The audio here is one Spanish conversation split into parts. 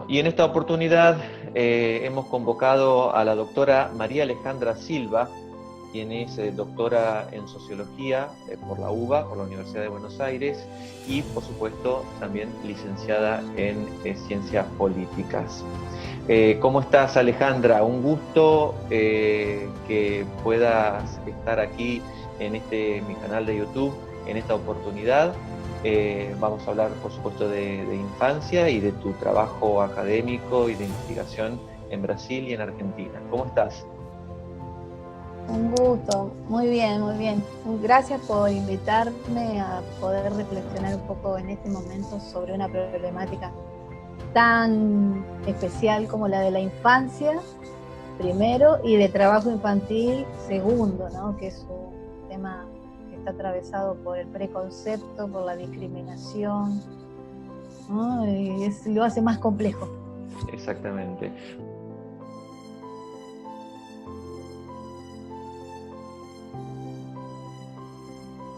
Y en esta oportunidad hemos convocado a la doctora María Alejandra Silva, quien es doctora en Sociología por la UBA, por la Universidad de Buenos Aires, y por supuesto también licenciada en Ciencias Políticas. ¿Cómo estás, Alejandra? Un gusto que puedas estar aquí en mi canal de YouTube en esta oportunidad. Vamos a hablar, por supuesto, de infancia y de tu trabajo académico y de investigación en Brasil y en Argentina. ¿Cómo estás? Un gusto, muy bien, muy bien. Gracias por invitarme a poder reflexionar un poco en este momento sobre una problemática tan especial como la de la infancia, primero, y de trabajo infantil, segundo, ¿no? Que es un tema que está atravesado por el preconcepto, por la discriminación, ¿no? Y lo hace más complejo. Exactamente.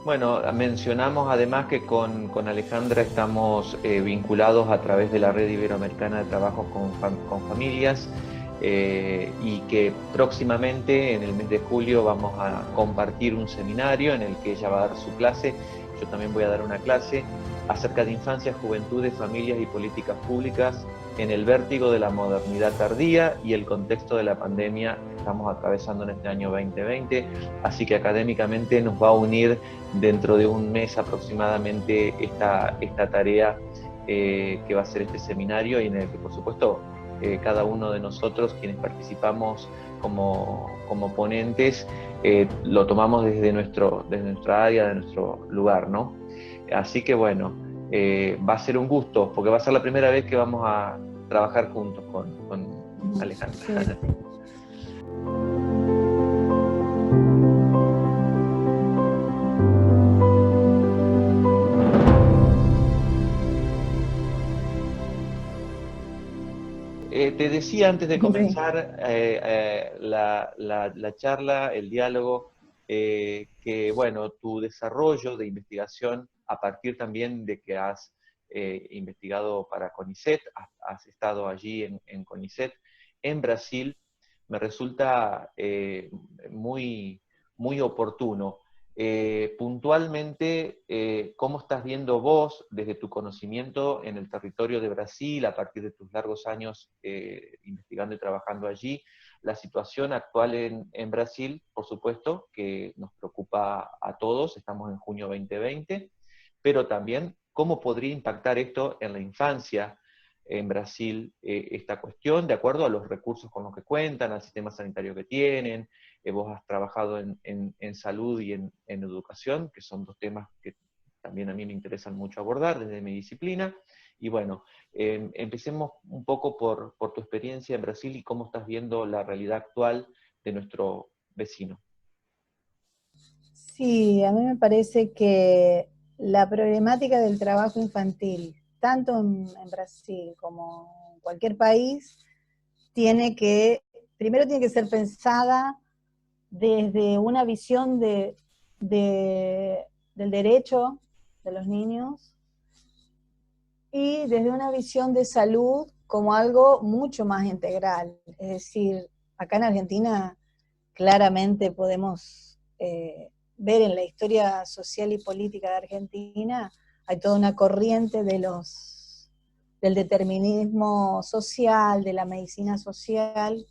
Bueno, mencionamos además que con Alejandra estamos vinculados a través de la Red Iberoamericana de Trabajo con Familias y que próximamente, en el mes de julio, vamos a compartir un seminario en el que ella va a dar su clase, yo también voy a dar una clase acerca de infancia, juventudes, familias y políticas públicas en el vértigo de la modernidad tardía y el contexto de la pandemia que estamos atravesando en este año 2020, así que académicamente nos va a unir dentro de un mes aproximadamente esta tarea que va a ser este seminario y en el que, por supuesto, cada uno de nosotros, quienes participamos como ponentes, lo tomamos desde nuestra área, de nuestro lugar, ¿no? Así que bueno, va a ser un gusto, porque va a ser la primera vez que vamos a trabajar juntos con Alejandra. Sí, sí. Te decía antes de Sí. comenzar la charla, el diálogo, que bueno, tu desarrollo de investigación a partir también de que has investigado para CONICET, has estado allí en CONICET, en Brasil, me resulta muy oportuno. Puntualmente, ¿cómo estás viendo vos desde tu conocimiento en el territorio de Brasil, a partir de tus largos años investigando y trabajando allí, la situación actual en Brasil, por supuesto, que nos preocupa a todos, estamos en junio 2020, pero también cómo podría impactar esto en la infancia en Brasil, esta cuestión, de acuerdo a los recursos con los que cuentan, al sistema sanitario que tienen? Vos has trabajado en salud y en educación, que son dos temas que también a mí me interesan mucho abordar desde mi disciplina. Y bueno, empecemos un poco por tu experiencia en Brasil y cómo estás viendo la realidad actual de nuestro vecino. Sí, a mí me parece que la problemática del trabajo infantil, tanto en Brasil como en cualquier país, primero tiene que ser pensada desde una visión del derecho de los niños y desde una visión de salud como algo mucho más integral. Es decir, acá en Argentina claramente podemos ver en la historia social y política de Argentina, hay toda una corriente del determinismo social, de la medicina social,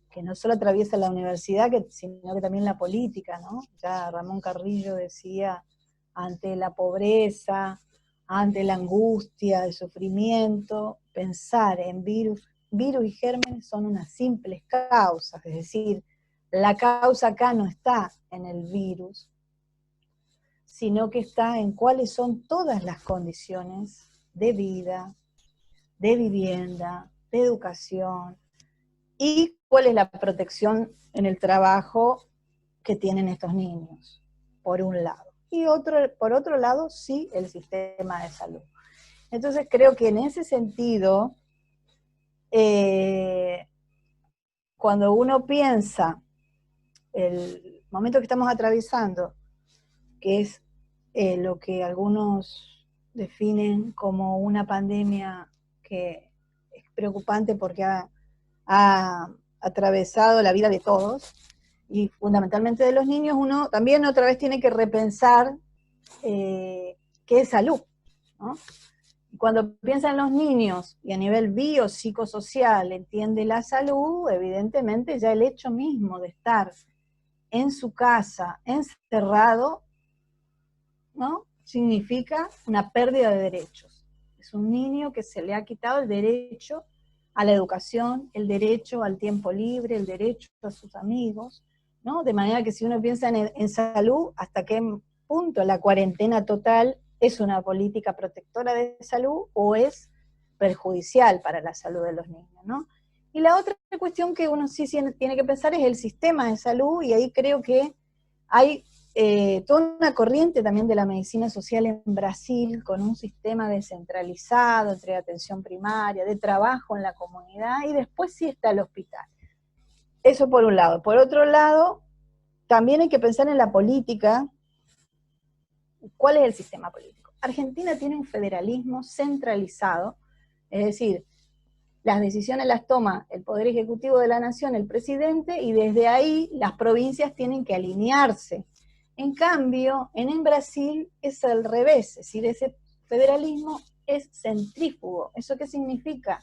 que no solo atraviesa la universidad, sino que también la política, ¿no? Ya Ramón Carrillo decía, ante la pobreza, ante la angustia, el sufrimiento, pensar en virus y gérmenes son unas simples causas, es decir, la causa acá no está en el virus, sino que está en cuáles son todas las condiciones de vida, de vivienda, de educación, y cuál es la protección en el trabajo que tienen estos niños, por un lado. Y por otro lado, sí, el sistema de salud. Entonces creo que en ese sentido, cuando uno piensa el momento que estamos atravesando, que es lo que algunos definen como una pandemia que preocupante porque ha atravesado la vida de todos, y fundamentalmente de los niños. Uno también otra vez tiene que repensar qué es salud, ¿no? Cuando piensa en los niños y a nivel biopsicosocial entiende la salud, evidentemente ya el hecho mismo de estar en su casa, encerrado, ¿no?, significa una pérdida de derechos. Es un niño que se le ha quitado el derecho a la educación, el derecho al tiempo libre, el derecho a sus amigos, ¿no? De manera que si uno piensa en salud, ¿hasta qué punto la cuarentena total es una política protectora de salud o es perjudicial para la salud de los niños, ¿no? Y la otra cuestión que uno sí tiene que pensar es el sistema de salud, y ahí creo que hay toda una corriente también de la medicina social en Brasil, con un sistema descentralizado entre atención primaria, de trabajo en la comunidad, y después sí está el hospital. Eso por un lado. Por otro lado, también hay que pensar en la política. ¿Cuál es el sistema político? Argentina tiene un federalismo centralizado, es decir, las decisiones las toma el Poder Ejecutivo de la Nación, el presidente, y desde ahí las provincias tienen que alinearse. En cambio, en Brasil es al revés, es decir, ese federalismo es centrífugo. ¿Eso qué significa?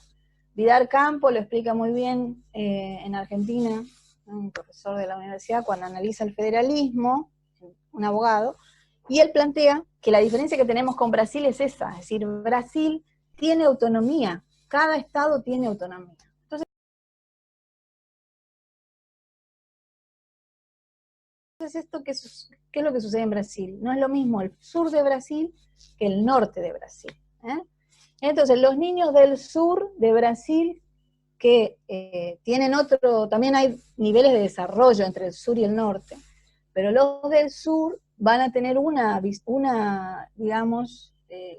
Vidal Campo lo explica muy bien en Argentina, un profesor de la universidad, cuando analiza el federalismo, un abogado, y él plantea que la diferencia que tenemos con Brasil es esa, es decir, Brasil tiene autonomía, cada estado tiene autonomía. Entonces, ¿qué es lo que sucede en Brasil? No es lo mismo el sur de Brasil que el norte de Brasil, ¿eh? Entonces, los niños del sur de Brasil, que tienen también hay niveles de desarrollo entre el sur y el norte, pero los del sur van a tener digamos,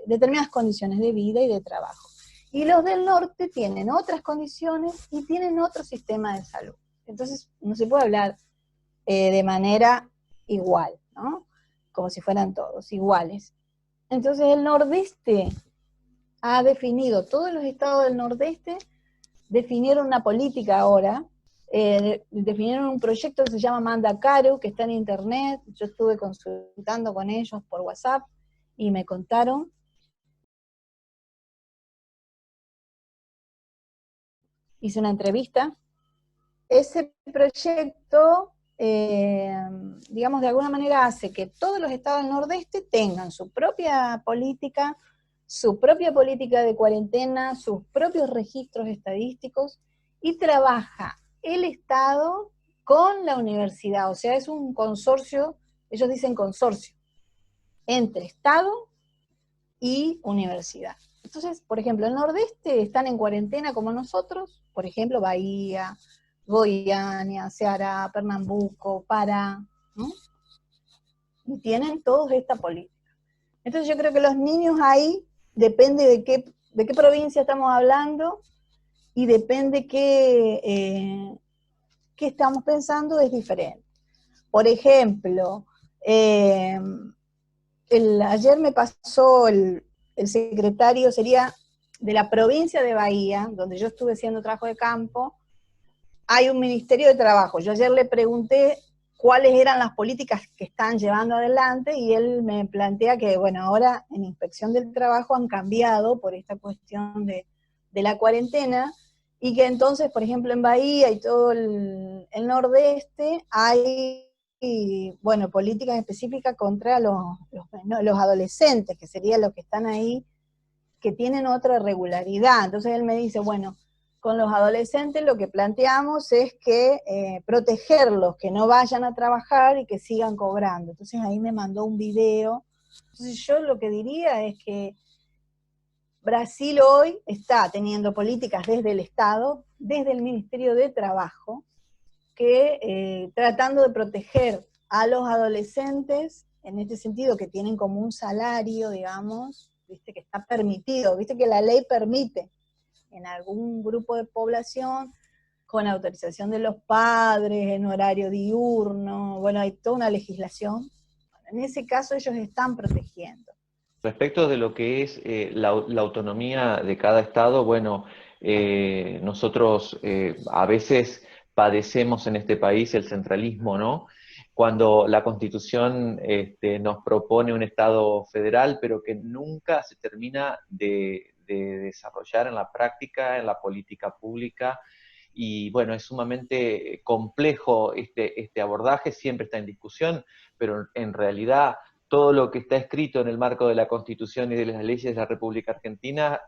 determinadas condiciones de vida y de trabajo. Y los del norte tienen otras condiciones y tienen otro sistema de salud. Entonces, no se puede hablar de manera igual, ¿no? Como si fueran todos iguales. Entonces el Nordeste ha definido, todos los estados del Nordeste definieron una política ahora, definieron un proyecto que se llama Mandacaru, que está en internet. Yo estuve consultando con ellos por WhatsApp y me contaron. Hice una entrevista. Ese proyecto, digamos, de alguna manera hace que todos los estados del Nordeste tengan su propia política de cuarentena, sus propios registros estadísticos, y trabaja el Estado con la universidad. O sea, es un consorcio, ellos dicen consorcio, entre Estado y universidad. Entonces, por ejemplo, el Nordeste están en cuarentena como nosotros, por ejemplo, Bahía, Goiânia, Ceará, Pernambuco, Pará, ¿no? Y tienen todos esta política. Entonces yo creo que los niños ahí, depende de qué provincia estamos hablando, y depende qué estamos pensando, es diferente. Por ejemplo, ayer me pasó el secretario, sería de la provincia de Bahía, donde yo estuve haciendo trabajo de campo. Hay un Ministerio de Trabajo. Yo ayer le pregunté cuáles eran las políticas que están llevando adelante, y él me plantea que, bueno, ahora en Inspección del Trabajo han cambiado por esta cuestión de la cuarentena, y que entonces, por ejemplo, en Bahía y todo el Nordeste hay, bueno, políticas específicas contra los adolescentes, que serían los que están ahí, que tienen otra regularidad. Entonces él me dice, bueno, con los adolescentes lo que planteamos es que protegerlos, que no vayan a trabajar y que sigan cobrando. Entonces ahí me mandó un video. Entonces yo lo que diría es que Brasil hoy está teniendo políticas desde el Estado, desde el Ministerio de Trabajo, que tratando de proteger a los adolescentes, en este sentido, que tienen como un salario, digamos, ¿viste? Que está permitido, viste que la ley permite en algún grupo de población, con autorización de los padres, en horario diurno, bueno, hay toda una legislación. En ese caso ellos están protegiendo. Respecto de lo que es la autonomía de cada estado, bueno, Nosotros a veces padecemos en este país el centralismo, ¿no? Cuando la Constitución nos propone un Estado federal, pero que nunca se termina de desarrollar en la práctica, en la política pública, y bueno, es sumamente complejo este abordaje, siempre está en discusión, pero en realidad todo lo que está escrito en el marco de la Constitución y de las leyes de la República Argentina,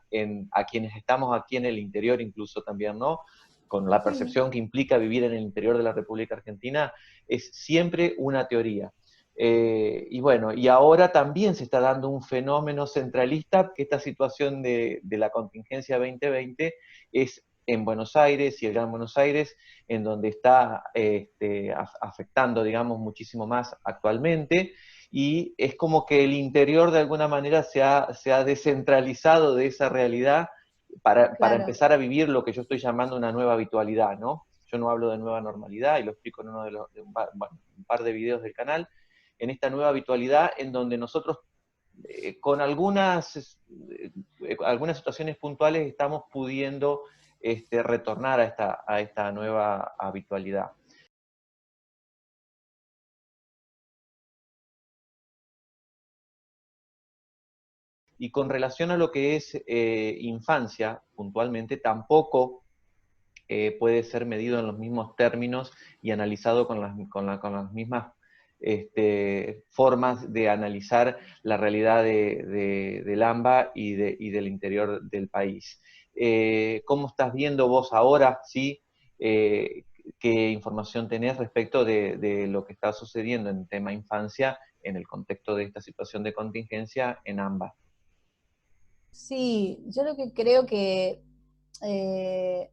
a quienes estamos aquí en el interior incluso también, ¿no? Con la Sí, percepción que implica vivir en el interior de la República Argentina, es siempre una teoría. Y bueno, y ahora también se está dando un fenómeno centralista, que esta situación de la contingencia 2020 es en Buenos Aires y el Gran Buenos Aires, en donde está afectando, digamos, muchísimo más actualmente, y es como que el interior de alguna manera se ha descentralizado de esa realidad para claro. empezar a vivir lo que yo estoy llamando una nueva habitualidad, ¿no? Yo no hablo de nueva normalidad, y lo explico en uno de un par de videos del canal, en esta nueva habitualidad en donde nosotros con algunas situaciones puntuales estamos pudiendo retornar a esta nueva habitualidad. Y con relación a lo que es infancia, puntualmente, tampoco puede ser medido en los mismos términos y analizado con las mismas formas de analizar la realidad del AMBA y del interior del país. ¿Cómo estás viendo vos ahora, sí? ¿Qué información tenés respecto de lo que está sucediendo en tema infancia en el contexto de esta situación de contingencia en AMBA? Sí, yo lo que creo que, eh,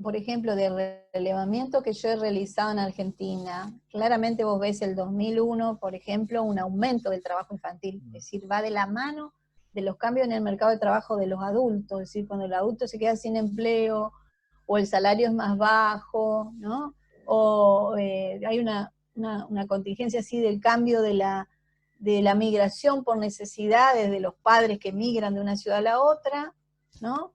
por ejemplo, de relevamiento que yo he realizado en Argentina, claramente vos ves el 2001, por ejemplo, un aumento del trabajo infantil, es decir, va de la mano de los cambios en el mercado de trabajo de los adultos, es decir, cuando el adulto se queda sin empleo o el salario es más bajo, ¿no? O hay una contingencia así del cambio de la migración por necesidades de los padres que migran de una ciudad a la otra, ¿no?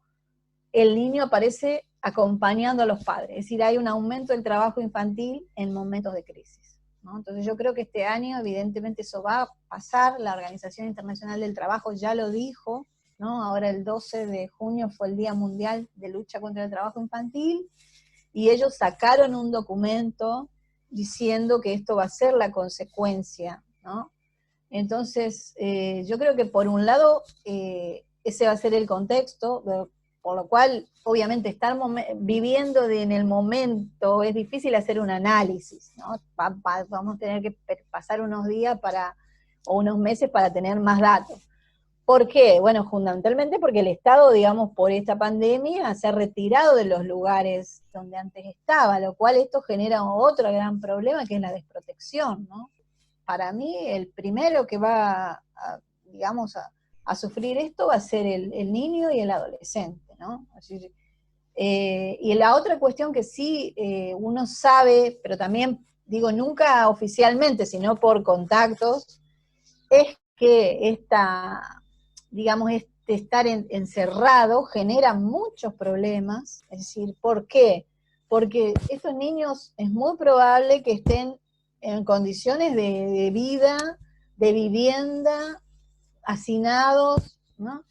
El niño aparece acompañando a los padres, es decir, hay un aumento del trabajo infantil en momentos de crisis, ¿no? Entonces yo creo que este año evidentemente eso va a pasar, la Organización Internacional del Trabajo ya lo dijo, ¿no? Ahora el 12 de junio fue el Día Mundial de Lucha contra el Trabajo Infantil, y ellos sacaron un documento diciendo que esto va a ser la consecuencia, ¿no? Entonces, yo creo que por un lado, ese va a ser el contexto, por lo cual, obviamente, estar viviendo en el momento es difícil hacer un análisis, ¿no? Vamos a tener que pasar unos días o unos meses para tener más datos. ¿Por qué? Bueno, fundamentalmente porque el Estado, digamos, por esta pandemia se ha retirado de los lugares donde antes estaba, lo cual esto genera otro gran problema que es la desprotección, ¿no? Para mí el primero que va digamos, a sufrir esto va a ser el niño y el adolescente, ¿no? Así, y la otra cuestión que sí uno sabe, pero también digo nunca oficialmente, sino por contactos, es que digamos, este estar encerrado genera muchos problemas. Es decir, ¿por qué? Porque estos niños es muy probable que estén en condiciones de vida, de vivienda, hacinados, ¿no?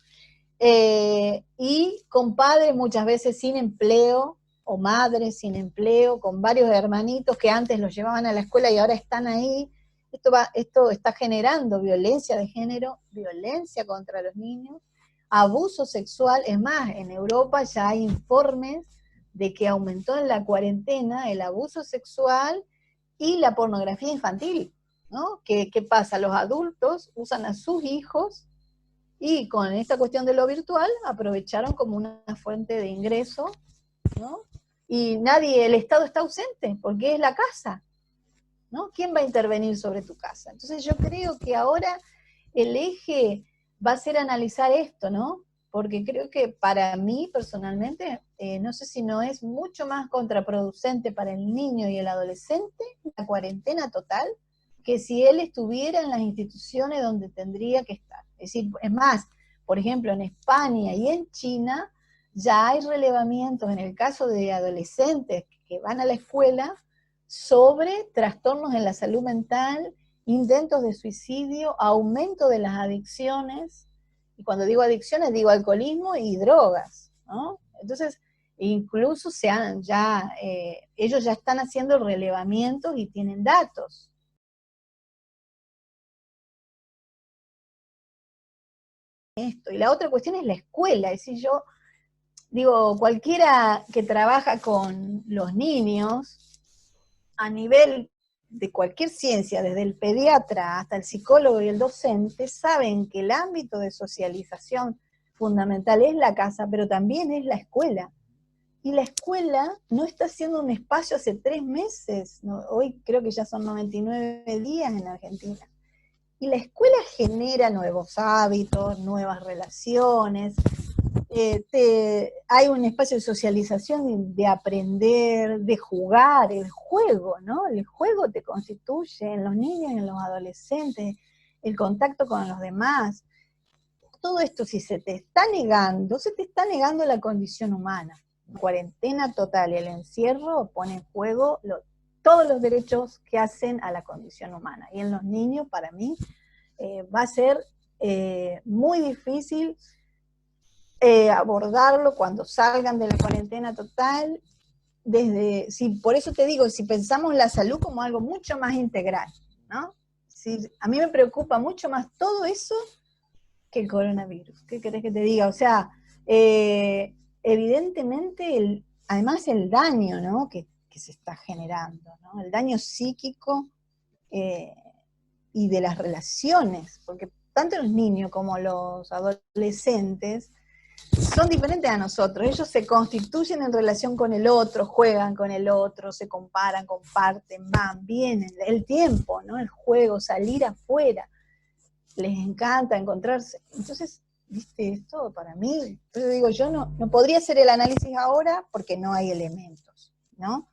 Y con padres muchas veces sin empleo, o madres sin empleo, con varios hermanitos que antes los llevaban a la escuela y ahora están ahí. Esto está generando violencia de género, violencia contra los niños, abuso sexual. Es más, en Europa ya hay informes de que aumentó en la cuarentena el abuso sexual y la pornografía infantil, ¿no? ¿Qué pasa? Los adultos usan a sus hijos y con esta cuestión de lo virtual aprovecharon como una fuente de ingreso, ¿no? Y el Estado está ausente, porque es la casa, ¿no? ¿Quién va a intervenir sobre tu casa? Entonces yo creo que ahora el eje va a ser analizar esto, ¿no? Porque creo que para mí personalmente, no sé si no es mucho más contraproducente para el niño y el adolescente la cuarentena total que si él estuviera en las instituciones donde tendría que estar. Es decir, es más, por ejemplo, en España y en China ya hay relevamientos en el caso de adolescentes que van a la escuela sobre trastornos en la salud mental, intentos de suicidio, aumento de las adicciones, y cuando digo adicciones digo alcoholismo y drogas, ¿no? Entonces, incluso ellos ya están haciendo relevamientos y tienen datos. Esto. Y la otra cuestión es la escuela, es decir, yo digo, cualquiera que trabaja con los niños, a nivel de cualquier ciencia, desde el pediatra hasta el psicólogo y el docente, saben que el ámbito de socialización fundamental es la casa, pero también es la escuela. Y la escuela no está siendo un espacio hace 3 meses, ¿no? Hoy creo que ya son 99 días en Argentina. Y la escuela genera nuevos hábitos, nuevas relaciones, hay un espacio de socialización, de aprender, de jugar, el juego, ¿no? El juego te constituye en los niños y en los adolescentes, el contacto con los demás. Todo esto, si se te está negando la condición humana. La cuarentena total y el encierro pone en juego todos los derechos que hacen a la condición humana. Y en los niños, para mí, va a ser muy difícil abordarlo cuando salgan de la cuarentena total, por eso te digo, si pensamos la salud como algo mucho más integral, ¿no? A mí me preocupa mucho más todo eso que el coronavirus. ¿Qué querés que te diga? O sea, evidentemente, además el daño, ¿no? que se está generando, ¿no? El daño psíquico y de las relaciones, porque tanto los niños como los adolescentes son diferentes a nosotros, ellos se constituyen en relación con el otro, juegan con el otro, se comparan, comparten, van, vienen, el tiempo, ¿no? El juego, salir afuera, les encanta encontrarse. Entonces, viste, esto para mí, yo digo, yo no podría hacer el análisis ahora porque no hay elementos, ¿no?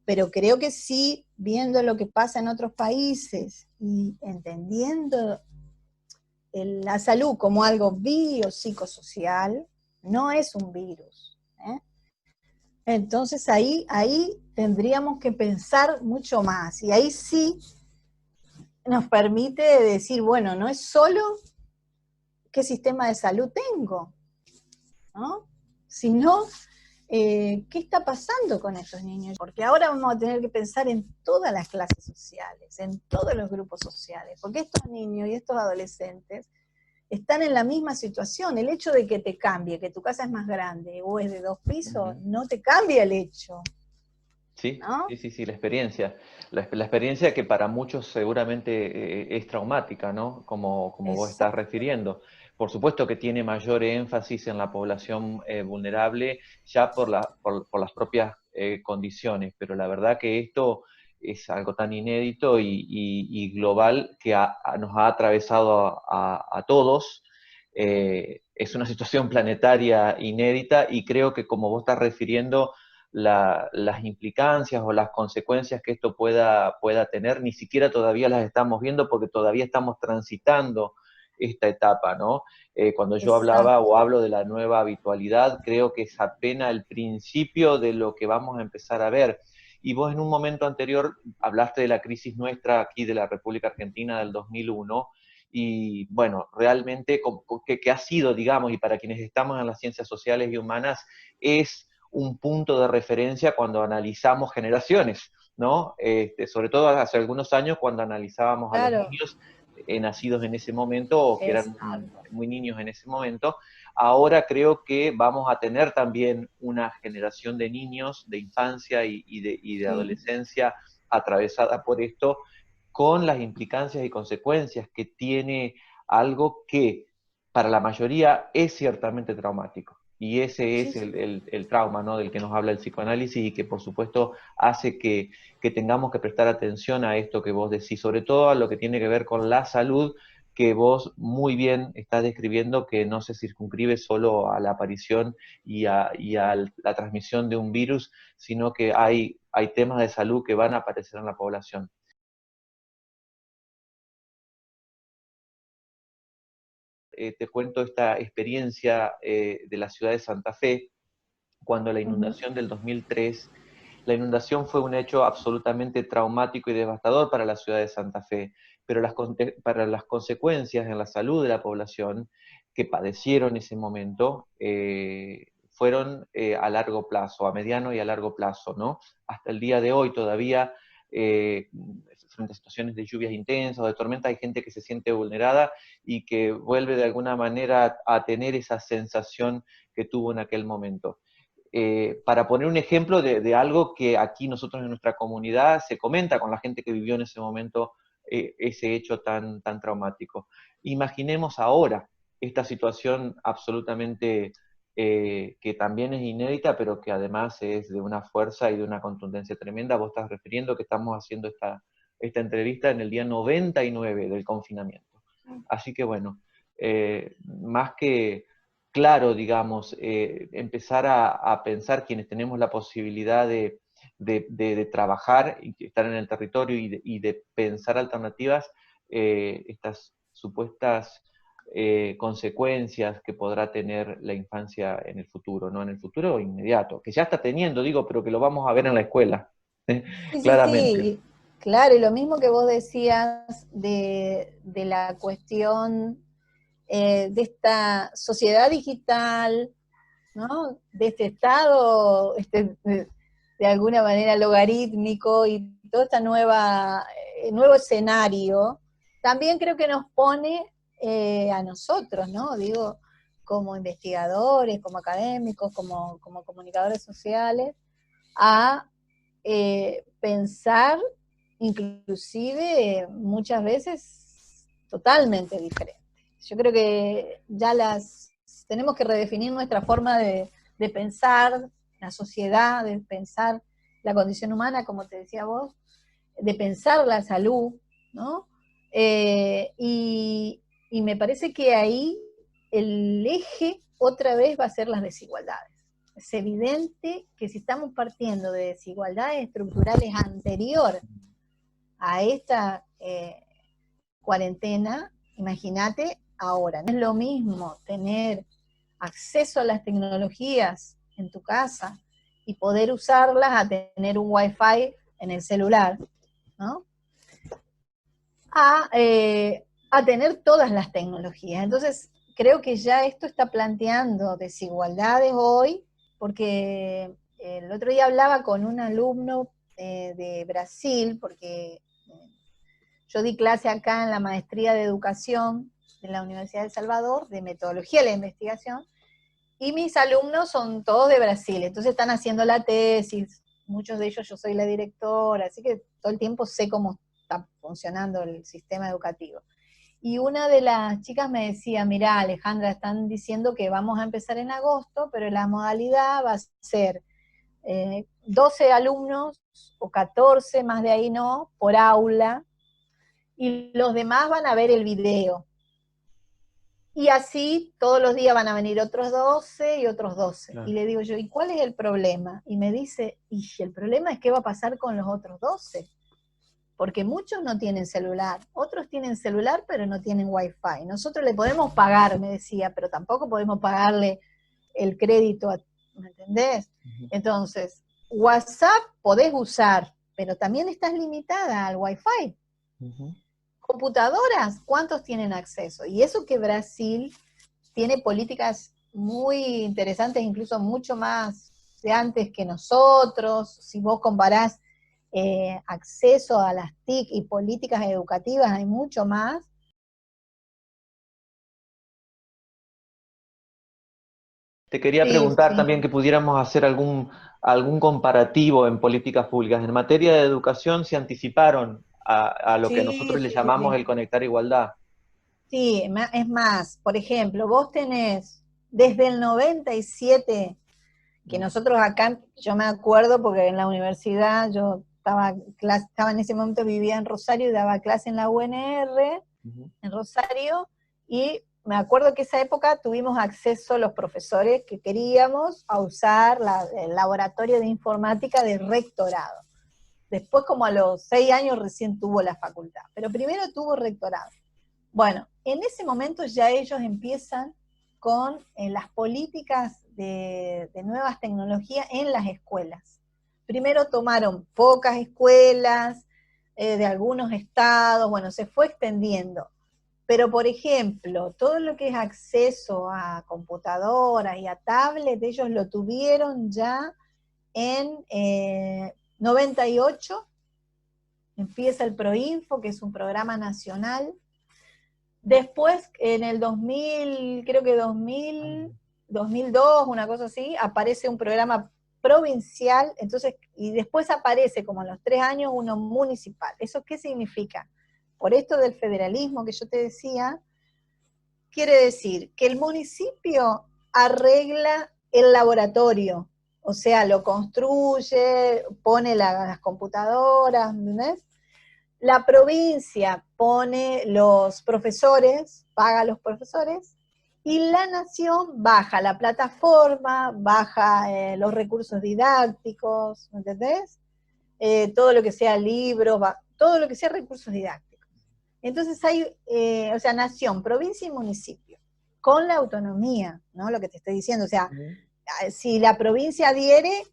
Pero creo que sí, viendo lo que pasa en otros países y entendiendo la salud como algo biopsicosocial, no es un virus. Entonces ahí tendríamos que pensar mucho más. Y ahí sí nos permite decir, bueno, no es solo qué sistema de salud tengo, ¿no? Sino qué está pasando con estos niños. Porque ahora vamos a tener que pensar en todas las clases sociales, en todos los grupos sociales, porque estos niños y estos adolescentes están en la misma situación. El hecho de que te cambie, que tu casa es más grande o es de 2 pisos, no te cambia el hecho. Sí, ¿No? sí, la experiencia. La experiencia que para muchos seguramente es traumática, ¿no? Como vos estás Exacto. refiriendo. Por supuesto que tiene mayor énfasis en la población vulnerable ya por las propias condiciones, pero la verdad que esto es algo tan inédito y global que nos ha atravesado a todos. Es una situación planetaria inédita y creo que como vos estás refiriendo, las implicancias o las consecuencias que esto pueda tener, ni siquiera todavía las estamos viendo porque todavía estamos transitando esta etapa, ¿no? Cuando yo hablaba Exacto. o hablo de la nueva habitualidad, creo que es apenas el principio de lo que vamos a empezar a ver. Y vos en un momento anterior hablaste de la crisis nuestra aquí de la República Argentina del 2001, y bueno, realmente que ha sido, digamos, y para quienes estamos en las ciencias sociales y humanas, es un punto de referencia cuando analizamos generaciones, ¿no? Sobre todo hace algunos años cuando analizábamos a los Claro. niños nacidos en ese momento o que eran Exacto. muy niños en ese momento. Ahora creo que vamos a tener también una generación de niños de infancia y de Sí. adolescencia atravesada por esto, con las implicancias y consecuencias que tiene algo que para la mayoría es ciertamente traumático. Y ese Sí, es sí. el trauma, ¿no? Del que nos habla el psicoanálisis y que por supuesto hace que tengamos que prestar atención a esto que vos decís, sobre todo a lo que tiene que ver con la salud, que vos muy bien estás describiendo, que no se circunscribe solo a la aparición y a la transmisión de un virus, sino que hay temas de salud que van a aparecer en la población. Te cuento esta experiencia de la ciudad de Santa Fe. cuando la inundación del 2003, la inundación fue un hecho absolutamente traumático y devastador para la ciudad de Santa Fe, pero para las consecuencias en la salud de la población que padecieron ese momento fueron a largo plazo, a mediano y a largo plazo, ¿no? Hasta el día de hoy todavía, frente a situaciones de lluvias intensas o de tormenta, hay gente que se siente vulnerada y que vuelve de alguna manera a tener esa sensación que tuvo en aquel momento. Para poner un ejemplo de algo que aquí nosotros en nuestra comunidad se comenta con la gente que vivió en ese momento ese hecho tan traumático. Imaginemos ahora esta situación absolutamente que también es inédita, pero que además es de una fuerza y de una contundencia tremenda. Vos estás refiriendo que estamos haciendo esta entrevista en el día 99 del confinamiento. Así que bueno, más que claro, digamos, empezar a pensar quienes tenemos la posibilidad de trabajar y estar en el territorio y de pensar alternativas, estas supuestas consecuencias que podrá tener la infancia en el futuro, no en el futuro inmediato, que ya está teniendo, digo, pero que lo vamos a ver en la escuela, Sí, sí, claramente. sí, claro, y lo mismo que vos decías de la cuestión de esta sociedad digital, ¿no? De este estado, de alguna manera logarítmico y todo este nuevo escenario, también creo que nos pone a nosotros, ¿no? Digo, como investigadores, como académicos, como comunicadores sociales, a pensar inclusive muchas veces totalmente diferente. Yo creo que ya tenemos que redefinir nuestra forma de pensar la sociedad, de pensar la condición humana, como te decía vos, de pensar la salud, ¿no? Y me parece que ahí el eje otra vez va a ser las desigualdades. Es evidente que si estamos partiendo de desigualdades estructurales anterior a esta cuarentena, imagínate ahora, no es lo mismo tener acceso a las tecnologías en tu casa y poder usarlas a tener un wifi en el celular, ¿no? A tener todas las tecnologías. Entonces, creo que ya esto está planteando desigualdades hoy, porque el otro día hablaba con un alumno de Brasil, porque yo di clase acá en la maestría de educación de la Universidad de El Salvador, de metodología de la investigación, y mis alumnos son todos de Brasil, entonces están haciendo la tesis, muchos de ellos yo soy la directora, así que todo el tiempo sé cómo está funcionando el sistema educativo. Y una de las chicas me decía, mirá Alejandra, están diciendo que vamos a empezar en agosto, pero la modalidad va a ser 12 alumnos o 14, más de ahí no, por aula, y los demás van a ver el video. Y así todos los días van a venir otros 12 y otros 12. Claro. Y le digo yo, ¿y cuál es el problema? Y me dice, y el problema es qué va a pasar con los otros 12. Porque muchos no tienen celular, otros tienen celular pero no tienen wifi. Nosotros le podemos pagar, me decía, pero tampoco podemos pagarle el crédito, ¿me entendés? Entonces, WhatsApp podés usar, pero también estás limitada al wifi. Computadoras, ¿cuántos tienen acceso? Y eso que Brasil tiene políticas muy interesantes, incluso mucho más de antes que nosotros. Si vos comparás acceso a las TIC y políticas educativas, hay mucho más. Te quería Sí, preguntar sí. también que pudiéramos hacer algún comparativo en políticas públicas. En materia de educación se anticiparon a lo que Sí, nosotros le sí, sí, llamamos sí. el conectar igualdad. Sí, es más, por ejemplo, vos tenés desde el 97, que nosotros acá, yo me acuerdo porque en la universidad yo estaba en ese momento, vivía en Rosario y daba clase en la UNR, en Rosario, y me acuerdo que esa época tuvimos acceso los profesores que queríamos a usar el laboratorio de informática del rectorado. Después, como a los 6 años, recién tuvo la facultad, pero primero tuvo rectorado. Bueno, en ese momento ya ellos empiezan con las políticas de nuevas tecnologías en las escuelas. Primero tomaron pocas escuelas de algunos estados, bueno, se fue extendiendo. Pero, por ejemplo, todo lo que es acceso a computadoras y a tablets, ellos lo tuvieron ya en 98, empieza el Proinfo, que es un programa nacional. Después, en el 2000, creo que 2002, una cosa así, aparece un programa provincial, entonces, y después aparece, como a los 3 años, uno municipal. ¿Eso qué significa? Por esto del federalismo que yo te decía, quiere decir que el municipio arregla el laboratorio, o sea, lo construye, pone las computadoras, ¿entendés? La provincia pone los profesores, paga a los profesores, y la nación baja la plataforma, baja los recursos didácticos, ¿entendés? Todo lo que sea libros, todo lo que sea recursos didácticos. Entonces hay, o sea, nación, provincia y municipio, con la autonomía, ¿no? Lo que te estoy diciendo, o sea, si la provincia adhiere,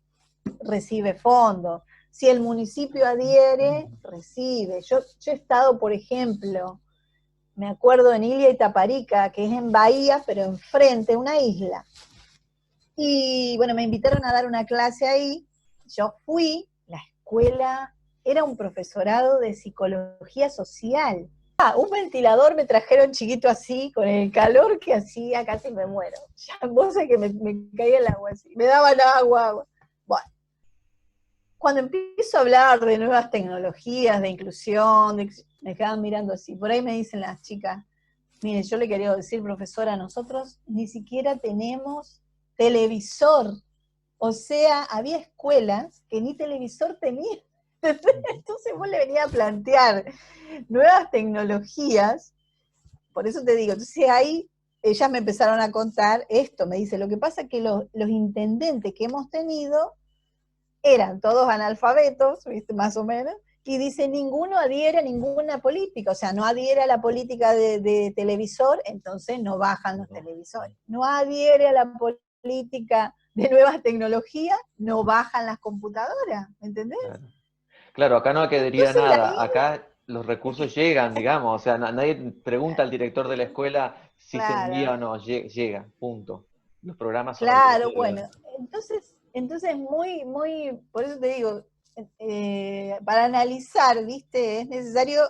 recibe fondos. Si el municipio adhiere, recibe. Yo he estado, por ejemplo, me acuerdo en Ilia y Taparica, que es en Bahía, pero enfrente, una isla. Y bueno, me invitaron a dar una clase ahí, yo fui, la escuela era un profesorado de psicología social. Un ventilador me trajeron chiquito así, con el calor que hacía, casi me muero. Ya, vos sabés que me caía el agua así, me daban agua. Bueno, cuando empiezo a hablar de nuevas tecnologías, de inclusión, me quedan mirando así. Por ahí me dicen las chicas, mire, yo le quería decir, profesora, nosotros ni siquiera tenemos televisor. O sea, había escuelas que ni televisor tenían. Entonces vos le venías a plantear nuevas tecnologías, por eso te digo, entonces ahí ellas me empezaron a contar esto, me dice, lo que pasa es que los intendentes que hemos tenido eran todos analfabetos, ¿viste? Más o menos, y dice, ninguno adhiere a ninguna política, o sea, no adhiere a la política de televisor, entonces no bajan los televisores. No adhiere a la política de nuevas tecnologías, no bajan las computadoras, ¿entendés? Claro, acá no hay que adherir a Entonces nada, ahí, acá los recursos llegan, digamos, o sea, nadie pregunta al director de la escuela si se envía claro, o no, llega, punto. Los programas son claro, automáticos. bueno, entonces por eso te digo, para analizar, ¿viste? Es necesario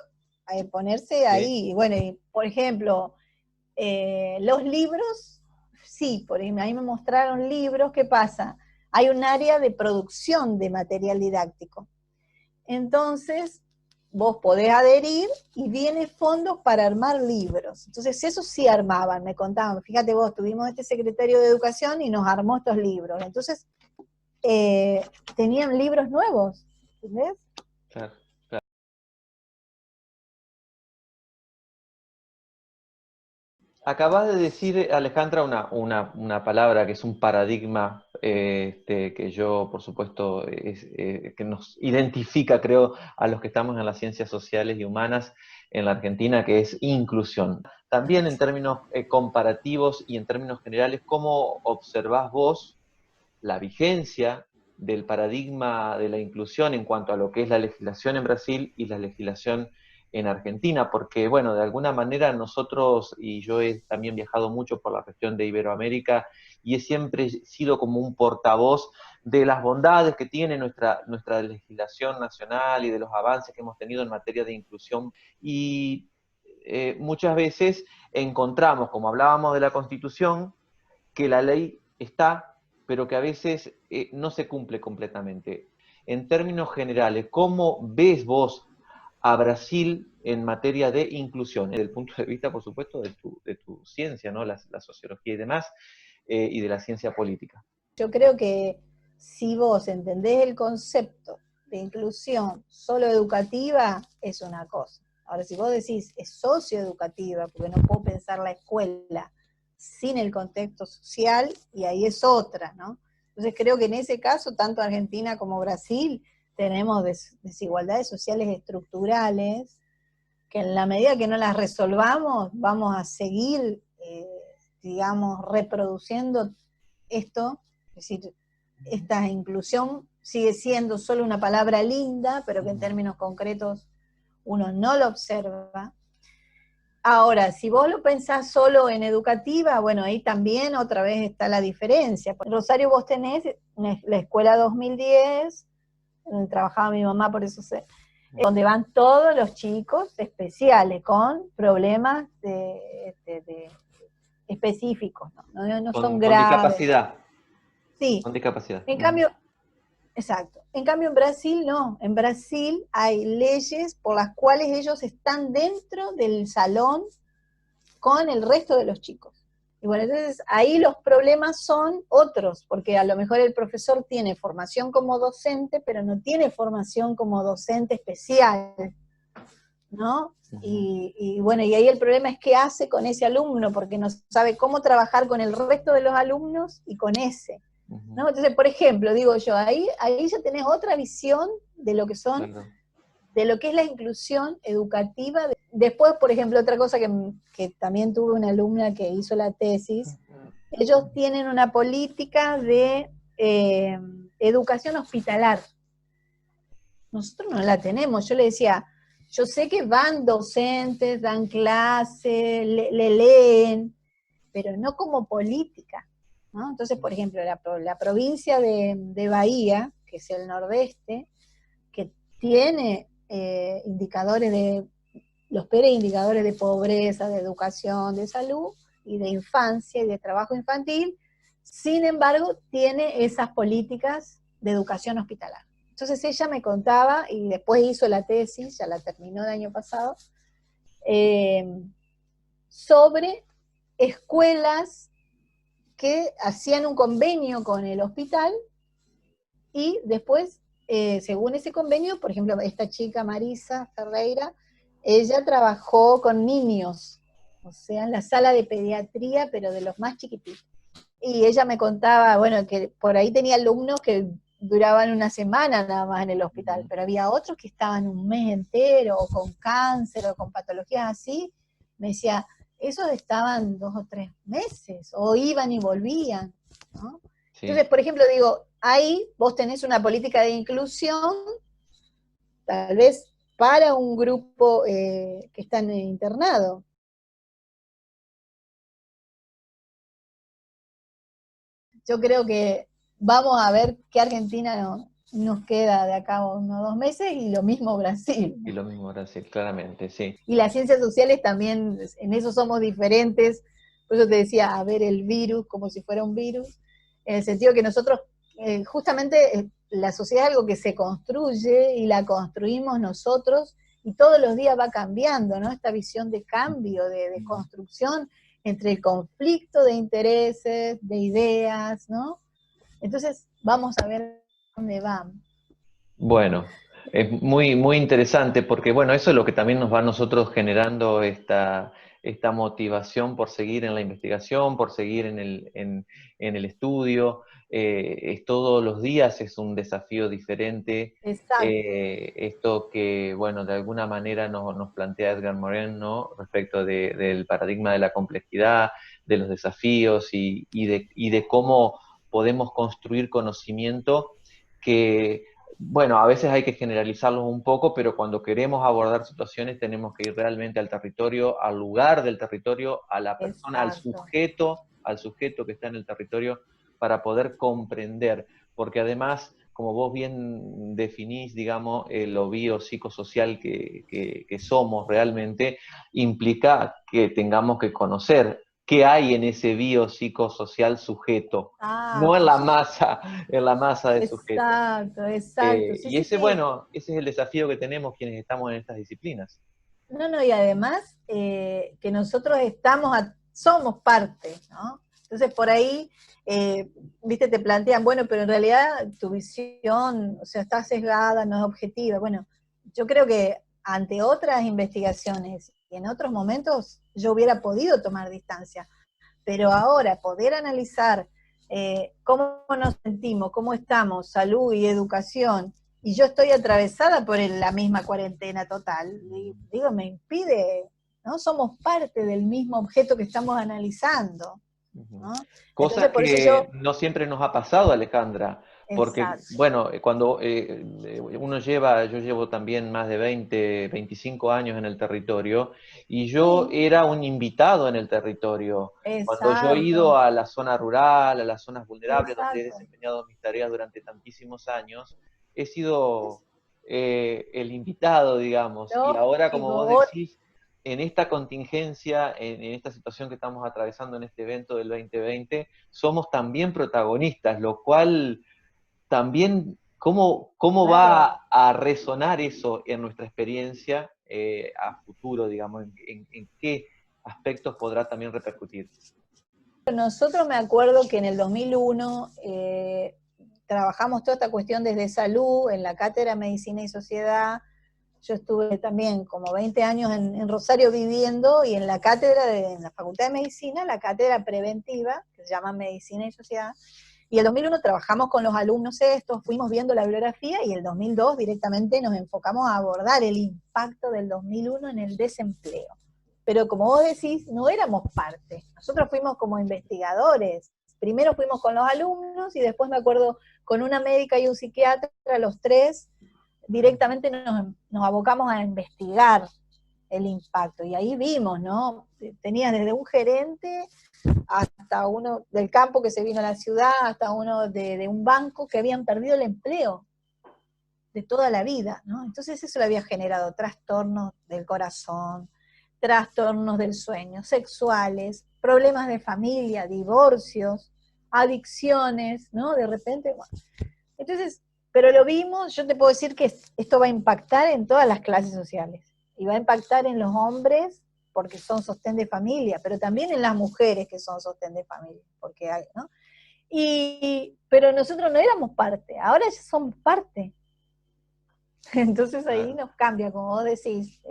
ponerse Sí. ahí. Bueno, y, por ejemplo, los libros, sí, por ahí me mostraron libros, ¿qué pasa? Hay un área de producción de material didáctico. Entonces, vos podés adherir y viene fondos para armar libros. Entonces, eso sí armaban, me contaban. Fíjate vos, tuvimos este secretario de Educación y nos armó estos libros. Entonces, tenían libros nuevos, ¿entendés? Claro, claro. Acabas de decir, Alejandra, una palabra que es un paradigma, que yo, por supuesto, que nos identifica, creo, a los que estamos en las ciencias sociales y humanas en la Argentina, que es inclusión. También en términos comparativos y en términos generales, ¿cómo observás vos la vigencia del paradigma de la inclusión en cuanto a lo que es la legislación en Brasil y la legislación en Argentina? Porque, bueno, de alguna manera nosotros, y yo he también viajado mucho por la región de Iberoamérica, y he siempre sido como un portavoz de las bondades que tiene nuestra legislación nacional y de los avances que hemos tenido en materia de inclusión. Y muchas veces encontramos, como hablábamos de la Constitución, que la ley está, pero que a veces no se cumple completamente. En términos generales, ¿cómo ves vos a Brasil en materia de inclusión? Desde el punto de vista, por supuesto, de tu ciencia, ¿no? La sociología y demás, y de la ciencia política. Yo creo que si vos entendés el concepto de inclusión solo educativa, es una cosa. Ahora, si vos decís es socioeducativa, porque no puedo pensar la escuela sin el contexto social, y ahí es otra, ¿no? Entonces creo que en ese caso, tanto Argentina como Brasil, tenemos desigualdades sociales estructurales, que en la medida que no las resolvamos, vamos a seguir digamos, reproduciendo esto, es decir, esta inclusión sigue siendo solo una palabra linda, pero que en términos concretos uno no lo observa. Ahora, si vos lo pensás solo en educativa, bueno, ahí también otra vez está la diferencia. En Rosario vos tenés la escuela 2010, donde trabajaba mi mamá, por eso sé, donde van todos los chicos especiales con problemas específicos, no son Con graves. discapacidad. Sí, Con discapacidad. en cambio, exacto. En cambio, en Brasil no. En Brasil hay leyes por las cuales ellos están dentro del salón con el resto de los chicos. Y bueno, entonces ahí los problemas son otros, porque a lo mejor el profesor tiene formación como docente, pero no tiene formación como docente especial, ¿no? Y bueno, y ahí el problema es qué hace con ese alumno, porque no sabe cómo trabajar con el resto de los alumnos y con ese. ¿No? Entonces, por ejemplo, digo yo, ahí ya tenés otra visión de lo que son, claro, de lo que es la inclusión educativa. Después, por ejemplo, otra cosa que también tuve una alumna que hizo la tesis, ellos tienen una política de educación hospitalar. Nosotros no la tenemos. Yo le decía, yo sé que van docentes, dan clases, le leen, pero no como política, ¿no? Entonces, por ejemplo, la provincia de Bahía, que es el nordeste, que tiene indicadores los peores indicadores de pobreza, de educación, de salud y de infancia y de trabajo infantil, sin embargo, tiene esas políticas de educación hospitalar. Entonces ella me contaba, y después hizo la tesis, ya la terminó el año pasado, sobre escuelas que hacían un convenio con el hospital y después, según ese convenio, por ejemplo, esta chica Marisa Ferreira, ella trabajó con niños, o sea, en la sala de pediatría, pero de los más chiquititos. Y ella me contaba, bueno, que por ahí tenía alumnos que duraban una semana nada más en el hospital, pero había otros que estaban un mes entero, o con cáncer, o con patologías así. Me decía, esos estaban 2 o 3 meses, o iban y volvían, ¿no? Sí. Entonces, por ejemplo, digo, ahí vos tenés una política de inclusión, tal vez para un grupo que está internado. Yo creo que vamos a ver qué Argentina nos queda de acá a unos 2 meses, y lo mismo Brasil. Y lo mismo Brasil, claramente, sí. Y las ciencias sociales también, en eso somos diferentes. Por eso te decía, a ver el virus como si fuera un virus, en el sentido que nosotros, justamente, la sociedad es algo que se construye y la construimos nosotros, y todos los días va cambiando, ¿no? Esta visión de cambio, de construcción entre el conflicto de intereses, de ideas, ¿no? Entonces, vamos a ver dónde van. Bueno, es muy, muy interesante porque, bueno, eso es lo que también nos va a nosotros generando esta motivación por seguir en la investigación, por seguir en el estudio. Todos los días es un desafío diferente. Exacto. Esto que, bueno, de alguna manera nos plantea Edgar Morin, ¿no? Respecto del paradigma de la complejidad, de los desafíos y de cómo podemos construir conocimiento que, bueno, a veces hay que generalizarlos un poco, pero cuando queremos abordar situaciones tenemos que ir realmente al territorio, al lugar del territorio, a la persona, al sujeto que está en el territorio, para poder comprender, porque además, como vos bien definís, digamos, lo biopsicosocial que somos realmente, implica que tengamos que conocer qué hay en ese biopsicosocial sujeto, no en la masa de sujetos. Exacto. Y ese, bueno, ese es el desafío que tenemos quienes estamos en estas disciplinas. No, y además que nosotros somos parte, ¿no? Entonces por ahí, viste, te plantean, bueno, pero en realidad tu visión, o sea, está sesgada, no es objetiva. Bueno, yo creo que ante otras investigaciones y en otros momentos yo hubiera podido tomar distancia, pero ahora poder analizar cómo nos sentimos, cómo estamos, salud y educación, y yo estoy atravesada por la misma cuarentena total, digo, me impide, ¿no? Somos parte del mismo objeto que estamos analizando. Ujú. ¿no? Entonces, Cosa por eso yo, que no siempre nos ha pasado, Alejandra, porque, exacto, bueno, cuando uno lleva, yo llevo también más de 20, 25 años en el territorio, y yo sí, era un invitado en el territorio. Cuando yo he exacto, ido a la zona rural, a las zonas vulnerables, donde he exacto. desempeñado mis tareas durante tantísimos años, he sido el invitado, digamos, y ahora, como vos Lógico, decís, en esta contingencia, en esta situación que estamos atravesando en este evento del 2020, somos también protagonistas, lo cual también, ¿cómo claro. va a resonar eso en nuestra experiencia a futuro, digamos? En qué aspectos podrá también repercutir? Nosotros me acuerdo que en el 2001 trabajamos toda esta cuestión desde salud, en la cátedra Medicina y Sociedad. Yo estuve también como 20 años en Rosario viviendo y en la cátedra, en la Facultad de Medicina, la cátedra preventiva, que se llama Medicina y Sociedad. Y el 2001 trabajamos con los alumnos estos, fuimos viendo la bibliografía y el 2002 directamente nos enfocamos a abordar el impacto del 2001 en el desempleo. Pero como vos decís, no éramos parte. Nosotros fuimos como investigadores. Primero fuimos con los alumnos y después me acuerdo con una médica y un psiquiatra, los tres, directamente nos abocamos a investigar el impacto. Y ahí vimos, ¿no? Tenías desde un gerente hasta uno del campo que se vino a la ciudad, hasta uno de un banco que habían perdido el empleo de toda la vida, ¿no? Entonces eso le había generado trastornos del corazón, trastornos del sueño, sexuales, problemas de familia, divorcios, adicciones, ¿no? De repente, bueno. Entonces, pero lo vimos, yo te puedo decir que esto va a impactar en todas las clases sociales y va a impactar en los hombres porque son sostén de familia, pero también en las mujeres que son sostén de familia, porque hay, ¿no? Pero nosotros no éramos parte, ahora ya somos parte. Entonces ahí Claro, nos cambia, como vos decís.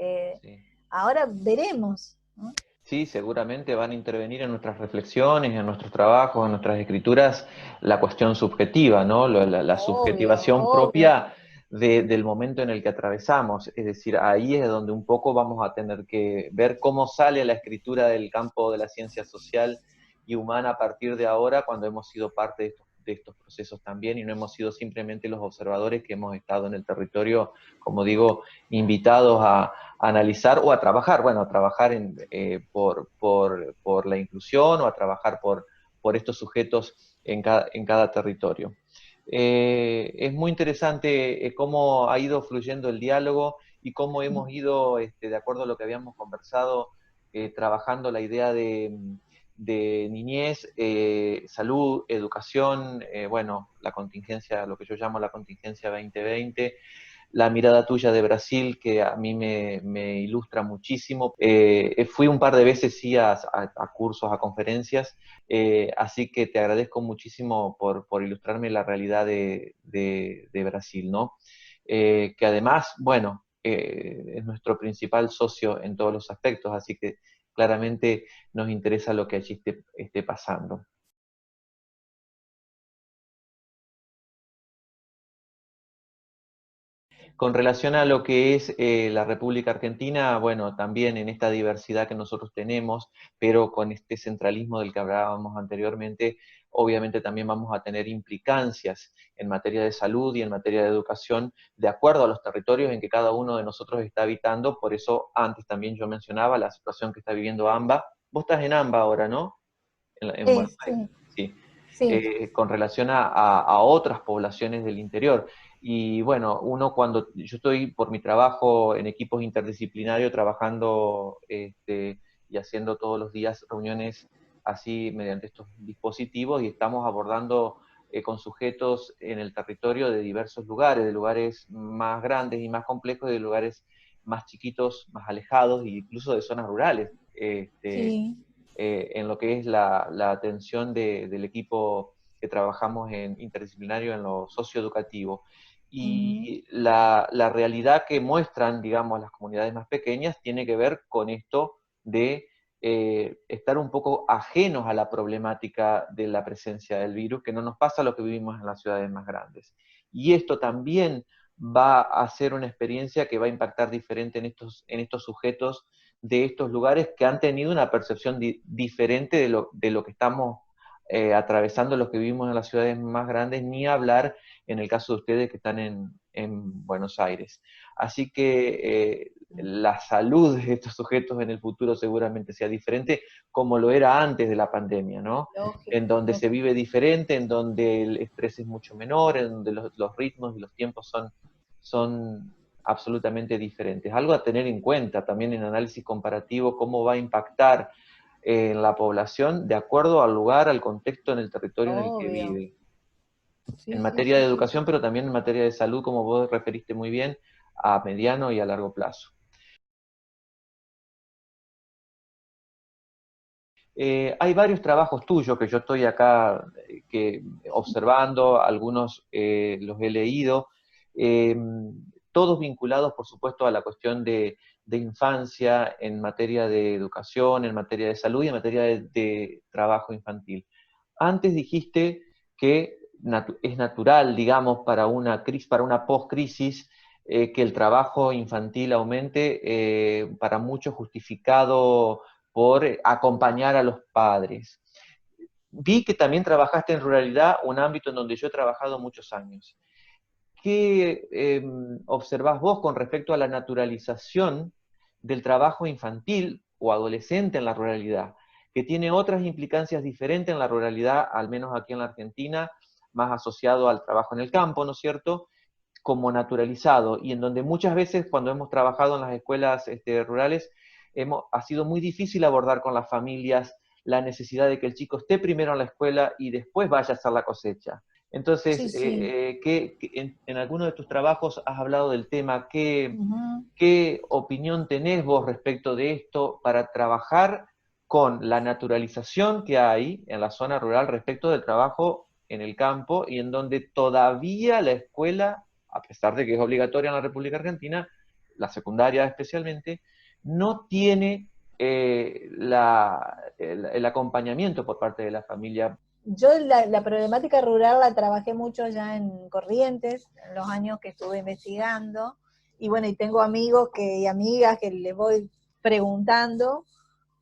sí. Ahora veremos, ¿no? Sí, seguramente van a intervenir en nuestras reflexiones, en nuestros trabajos, en nuestras escrituras, la cuestión subjetiva, ¿no? La Obvio, subjetivación obvio. propia del momento en el que atravesamos. Es decir, ahí es donde un poco vamos a tener que ver cómo sale la escritura del campo de la ciencia social y humana a partir de ahora, cuando hemos sido parte de estos procesos también y no hemos sido simplemente los observadores que hemos estado en el territorio, como digo, invitados a analizar o a trabajar, bueno, a trabajar por la inclusión o a trabajar por estos sujetos en cada territorio. Es muy interesante cómo ha ido fluyendo el diálogo y cómo hemos ido, de acuerdo a lo que habíamos conversado, trabajando la idea de niñez, salud, educación, bueno, la contingencia, lo que yo llamo la contingencia 2020, la mirada tuya de Brasil, que a mí me ilustra muchísimo. Fui un par de veces, sí, a cursos, a conferencias, así que te agradezco muchísimo por ilustrarme la realidad de Brasil, ¿no? Que además, bueno, es nuestro principal socio en todos los aspectos, así que claramente nos interesa lo que allí esté pasando. Con relación a lo que es la República Argentina, bueno, también en esta diversidad que nosotros tenemos, pero con este centralismo del que hablábamos anteriormente, obviamente también vamos a tener implicancias en materia de salud y en materia de educación, de acuerdo a los territorios en que cada uno de nosotros está habitando. Por eso antes también yo mencionaba la situación que está viviendo AMBA. Vos estás en AMBA ahora, ¿no? En Sí, Buenos Aires, sí, sí, sí. con relación a otras poblaciones del interior. Y bueno, uno cuando yo estoy por mi trabajo en equipos interdisciplinarios, trabajando y haciendo todos los días reuniones así mediante estos dispositivos y estamos abordando con sujetos en el territorio de diversos lugares, de lugares más grandes y más complejos, de lugares más chiquitos, más alejados, e incluso de zonas rurales. Sí. En lo que es la atención del equipo que trabajamos en interdisciplinario en lo socioeducativo. Ujú. Y la realidad que muestran, digamos, las comunidades más pequeñas tiene que ver con esto de estar un poco ajenos a la problemática de la presencia del virus, que no nos pasa lo que vivimos en las ciudades más grandes. Y esto también va a ser una experiencia que va a impactar diferente en estos sujetos de estos lugares que han tenido una percepción diferente de lo que estamos atravesando los que vivimos en las ciudades más grandes, ni hablar en el caso de ustedes que están en Buenos Aires. Así que la salud de estos sujetos en el futuro seguramente sea diferente como lo era antes de la pandemia, ¿no? Lógico, En donde se lógico. vive diferente, en donde el estrés es mucho menor, en donde los ritmos y los tiempos son absolutamente diferentes. Algo a tener en cuenta también en análisis comparativo, cómo va a impactar en la población de acuerdo al lugar, al contexto en el territorio en el que Obvio. vive. En Sí, sí, materia sí, de sí, educación, sí. pero también en materia de salud, como vos referiste muy bien, a mediano y a largo plazo. Hay varios trabajos tuyos que yo estoy acá observando, algunos los he leído, eh, todos vinculados, por supuesto, a la cuestión de infancia en materia de educación, en materia de salud y en materia de trabajo infantil. Antes dijiste que es natural, digamos, para una crisis, para una post-crisis, que el trabajo infantil aumente, para muchos justificado por acompañar a los padres. Vi que también trabajaste en ruralidad, un ámbito en donde yo he trabajado muchos años. ¿Qué observás vos con respecto a la naturalización del trabajo infantil o adolescente en la ruralidad, que tiene otras implicancias diferentes en la ruralidad, al menos aquí en la Argentina, más asociado al trabajo en el campo, ¿no es cierto?, como naturalizado, y en donde muchas veces cuando hemos trabajado en las escuelas rurales, ha sido muy difícil abordar con las familias la necesidad de que el chico esté primero en la escuela y después vaya a hacer la cosecha. Entonces, Sí, sí. en alguno de tus trabajos has hablado del tema. Ujú. ¿Qué opinión tenés vos respecto de esto para trabajar con la naturalización que hay en la zona rural respecto del trabajo en el campo y en donde todavía la escuela, a pesar de que es obligatoria en la República Argentina, la secundaria especialmente, no tiene el acompañamiento por parte de la familia? Yo la problemática rural la trabajé mucho ya en Corrientes, en los años que estuve investigando, y bueno, y tengo amigos y amigas que les voy preguntando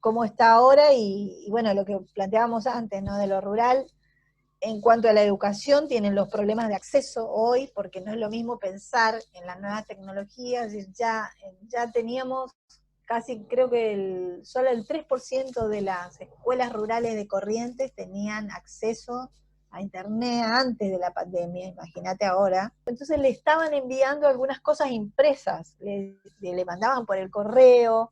cómo está ahora, y bueno, lo que planteábamos antes, ¿no? De lo rural, en cuanto a la educación, tienen los problemas de acceso hoy, porque no es lo mismo pensar en las nuevas tecnologías, ya teníamos casi, creo que solo el 3% de las escuelas rurales de Corrientes tenían acceso a internet antes de la pandemia, imagínate ahora. Entonces le estaban enviando algunas cosas impresas, le mandaban por el correo,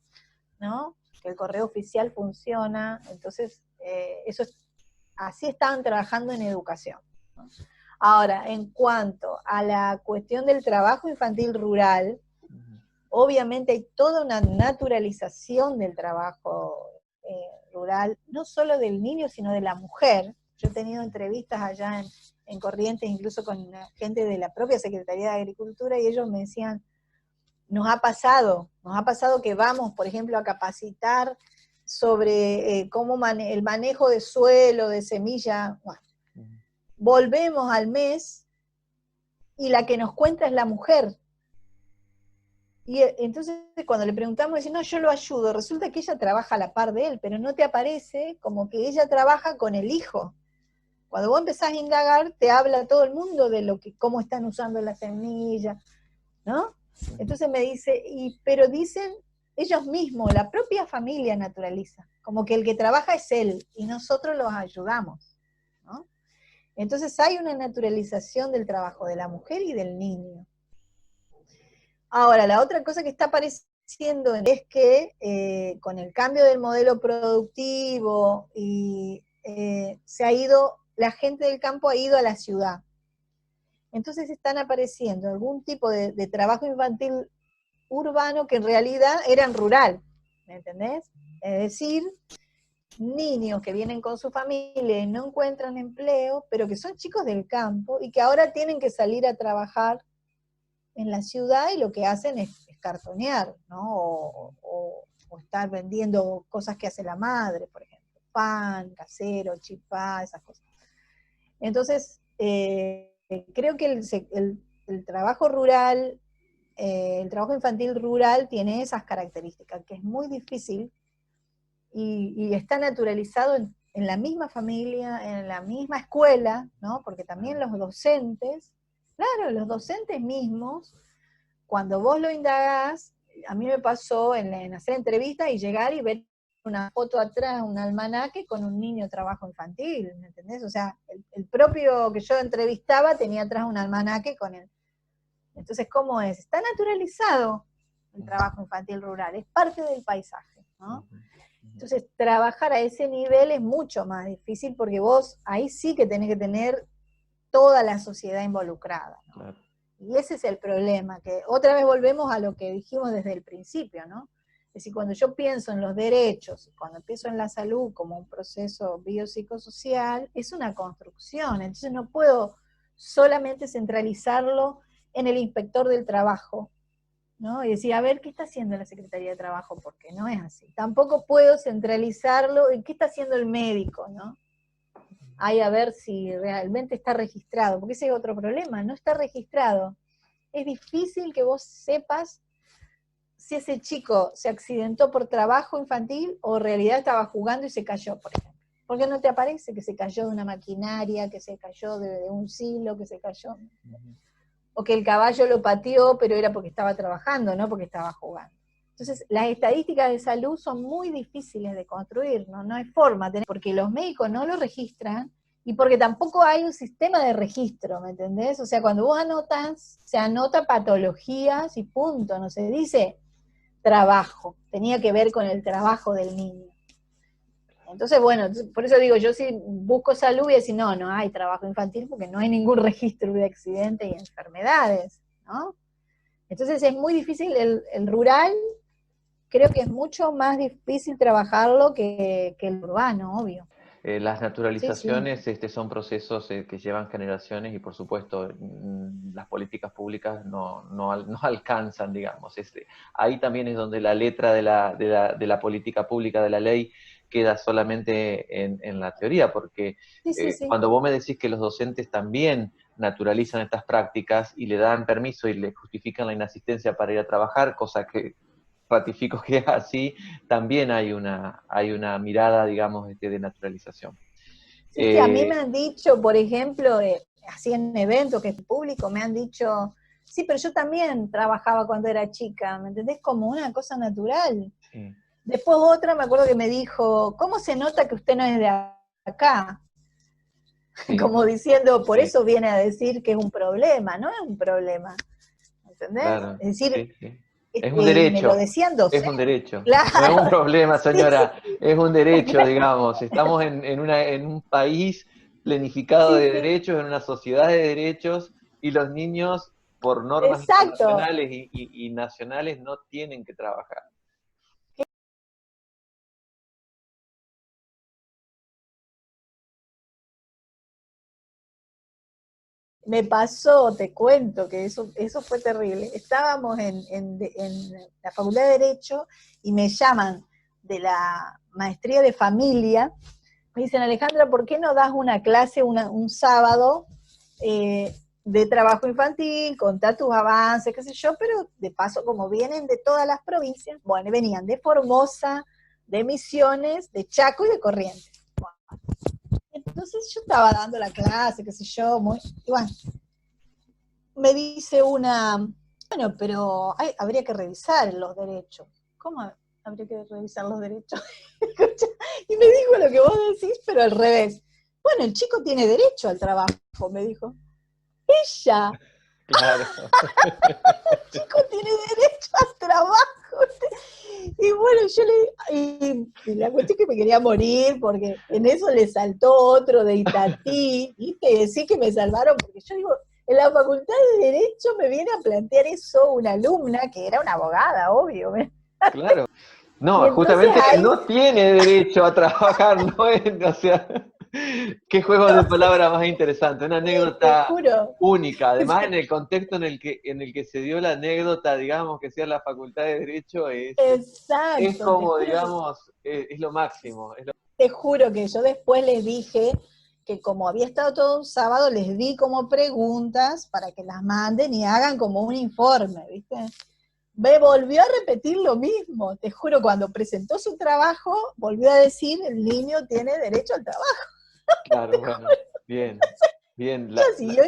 ¿no? Que el correo oficial funciona, entonces eso es, así estaban trabajando en educación, ¿no? Ahora, en cuanto a la cuestión del trabajo infantil rural, obviamente hay toda una naturalización del trabajo rural, no solo del niño, sino de la mujer. Yo he tenido entrevistas allá en Corrientes, incluso con gente de la propia Secretaría de Agricultura, y ellos me decían, nos ha pasado que vamos, por ejemplo, a capacitar sobre el manejo de suelo, de semilla. Bueno, volvemos al mes y la que nos cuenta es la mujer. Y entonces cuando le preguntamos, dice, no, yo lo ayudo, resulta que ella trabaja a la par de él, pero no te aparece como que ella trabaja con el hijo. Cuando vos empezás a indagar, te habla todo el mundo de cómo están usando la semilla, ¿no? Entonces me dice, pero dicen ellos mismos, la propia familia naturaliza, como que el que trabaja es él y nosotros los ayudamos, ¿no? Entonces hay una naturalización del trabajo de la mujer y del niño. Ahora, la otra cosa que está apareciendo es que con el cambio del modelo productivo la gente del campo ha ido a la ciudad. Entonces están apareciendo algún tipo de trabajo infantil urbano que en realidad eran rural, ¿me entendés? Es decir, niños que vienen con su familia y no encuentran empleo, pero que son chicos del campo y que ahora tienen que salir a trabajar en la ciudad y lo que hacen es cartonear, ¿no? O estar vendiendo cosas que hace la madre, por ejemplo, pan casero, chipá, esas cosas. Entonces, creo que el trabajo rural, el trabajo infantil rural tiene esas características, que es muy difícil y está naturalizado en la misma familia, en la misma escuela, ¿no? Porque también los docentes, claro, los docentes mismos, cuando vos lo indagás, a mí me pasó en hacer entrevistas y llegar y ver una foto atrás, un almanaque con un niño de trabajo infantil, ¿me entendés? O sea, el propio que yo entrevistaba tenía atrás un almanaque con él. Entonces, ¿cómo es? Está naturalizado el trabajo infantil rural, es parte del paisaje, ¿no? Entonces, trabajar a ese nivel es mucho más difícil porque vos ahí sí que tenés que tener toda la sociedad involucrada, ¿no? Claro. Y ese es el problema, que otra vez volvemos a lo que dijimos desde el principio, ¿no? Es decir, cuando yo pienso en los derechos, cuando pienso en la salud como un proceso biopsicosocial, es una construcción, entonces no puedo solamente centralizarlo en el inspector del trabajo, ¿no? Y decir, a ver, ¿qué está haciendo la Secretaría de Trabajo? Porque no es así. Tampoco puedo centralizarlo en qué está haciendo el médico, ¿no? Ahí a ver si realmente está registrado, porque ese es otro problema, no está registrado. Es difícil que vos sepas si ese chico se accidentó por trabajo infantil o en realidad estaba jugando y se cayó, por ejemplo. Porque no te aparece que se cayó de una maquinaria, que se cayó de un silo, que se cayó, o que el caballo lo pateó, pero era porque estaba trabajando, no porque estaba jugando. Entonces, las estadísticas de salud son muy difíciles de construir, ¿no? No hay forma, porque los médicos no lo registran, y porque tampoco hay un sistema de registro, ¿me entendés? O sea, cuando vos anotas, se anota patologías y punto, no se dice trabajo, tenía que ver con el trabajo del niño. Entonces, bueno, por eso digo, yo si busco salud voy a decir, no, no hay trabajo infantil porque no hay ningún registro de accidentes y enfermedades, ¿no? Entonces es muy difícil, el rural creo que es mucho más difícil trabajarlo que el urbano, obvio. Las naturalizaciones Sí, sí. son procesos que llevan generaciones y por supuesto las políticas públicas no alcanzan, digamos. Ahí también es donde la letra de la política pública, de la ley, queda solamente en la teoría, porque Sí. cuando vos me decís que los docentes también naturalizan estas prácticas y le dan permiso y le justifican la inasistencia para ir a trabajar, cosa que ratifico que es así, también hay una mirada, digamos, de naturalización. Sí, a mí me han dicho, por ejemplo, así en eventos que es público, me han dicho, sí, pero yo también trabajaba cuando era chica, ¿me entendés? Como una cosa natural. Sí. Después otra, me acuerdo que me dijo, ¿cómo se nota que usted no es de acá? Sí. Como diciendo, por eso viene a decir que es un problema, no es un problema, ¿entendés? Claro. Es decir, sí. Es un derecho. Me lo decían docentes. Es un derecho. Claro. No es un problema, señora. Sí. Es un derecho, digamos. Estamos en un país planificado de derechos, en una sociedad de derechos, y los niños, por normas internacionales y nacionales, no tienen que trabajar. Me pasó, te cuento, que eso fue terrible. Estábamos en la Facultad de Derecho y me llaman de la maestría de familia. Me dicen, Alejandra, ¿por qué no das una clase un sábado de trabajo infantil? Contá tus avances, qué sé yo, pero de paso, como vienen de todas las provincias, bueno, venían de Formosa, de Misiones, de Chaco y de Corrientes. Entonces yo estaba dando la clase, qué sé yo, y bueno, me dice una, bueno, pero habría que revisar los derechos. ¿Cómo habría que revisar los derechos? Y me dijo lo que vos decís, pero al revés. Bueno, el chico tiene derecho al trabajo, me dijo. Ella. Claro. El chico tiene derecho al trabajo. Y bueno, yo y la cuestión es que me quería morir, porque en eso le saltó otro de Itatí, y decir que me salvaron, porque yo digo, en la Facultad de Derecho me viene a plantear eso una alumna, que era una abogada, obvio. Claro. No, justamente ahí, no tiene derecho a trabajar, ¿no? O sea, qué juego de palabras más interesante, una anécdota única, además en el contexto en el que se dio la anécdota, digamos, que sea la Facultad de Derecho, es como, digamos, es lo máximo. Te juro que yo después les dije, que como había estado todo un sábado, les di como preguntas para que las manden y hagan como un informe, ¿viste? Me volvió a repetir lo mismo, te juro, cuando presentó su trabajo, volvió a decir, el niño tiene derecho al trabajo. Claro, bueno, bien, bien. Ella siguió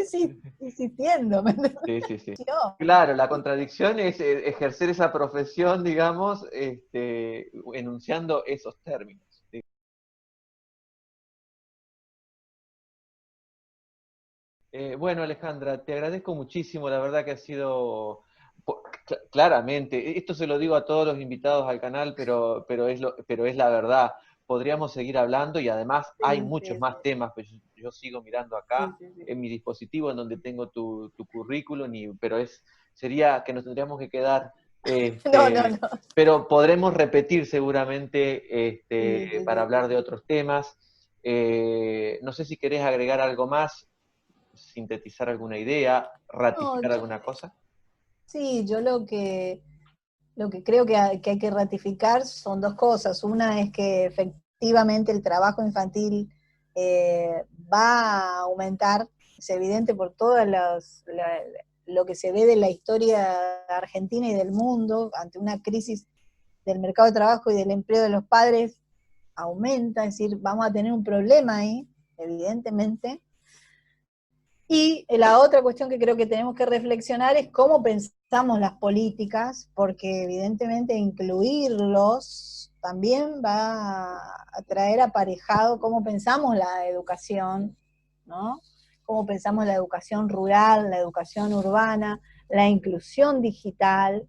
insistiendo, ¿me Sí, sí, sí. entendió? Claro, la contradicción es ejercer esa profesión, digamos, enunciando esos términos. ¿Sí? Bueno, Alejandra, te agradezco muchísimo, la verdad que ha sido, claramente, esto se lo digo a todos los invitados al canal, pero es la verdad. Podríamos seguir hablando y además hay Sí, muchos sí, más temas, pues yo sigo mirando acá sí, sí, sí. en mi dispositivo en donde tengo tu currículum, pero sería que nos tendríamos que quedar, No, no, este, no. pero podremos repetir seguramente Sí, sí, para sí, hablar sí. de otros temas. No sé si querés agregar algo más, sintetizar alguna idea, No, ratificar alguna cosa. sí, yo lo que creo que hay que ratificar son dos cosas. Una es que efectivamente el trabajo infantil va a aumentar, es evidente por lo que se ve de la historia argentina y del mundo, ante una crisis del mercado de trabajo y del empleo de los padres, aumenta, es decir, vamos a tener un problema ahí, evidentemente. Y la otra cuestión que creo que tenemos que reflexionar es cómo pensamos las políticas, porque evidentemente incluirlos también va a traer aparejado cómo pensamos la educación, ¿no? Cómo pensamos la educación rural, la educación urbana, la inclusión digital,